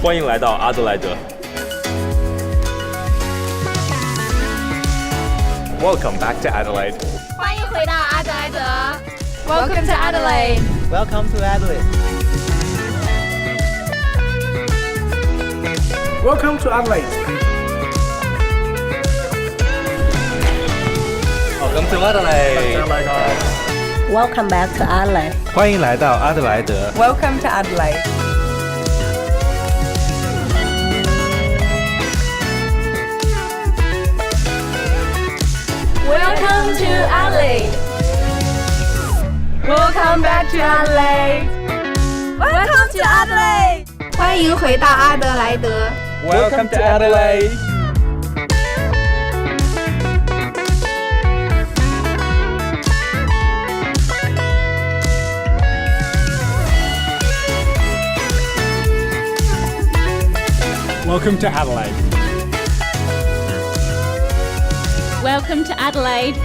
欢迎来到阿德莱德。Welcome back to Adelaide. 欢迎回到阿德莱德。Welcome to Adelaide. Welcome to Adelaide. Welcome to Adelaide. Welcome to Adelaide. Welcome back to Adelaide. 欢迎来到阿德莱德。 Welcome to Adelaide. Welcome to Adelaide. Welcome back to Adelaide. Welcome to Adelaide. 欢迎回到阿德莱德。 Welcome to Adelaide. Welcome to Adelaide. Welcome to Adelaide.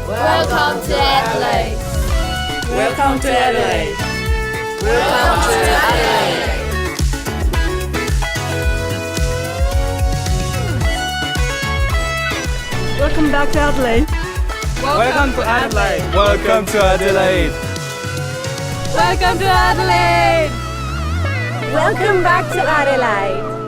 Welcome to Adelaide. Welcome to Adelaide. Welcome to Adelaide. Welcome back to Adelaide. Welcome to Adelaide. Welcome to Adelaide. Welcome to Adelaide. Welcome back to Adelaide.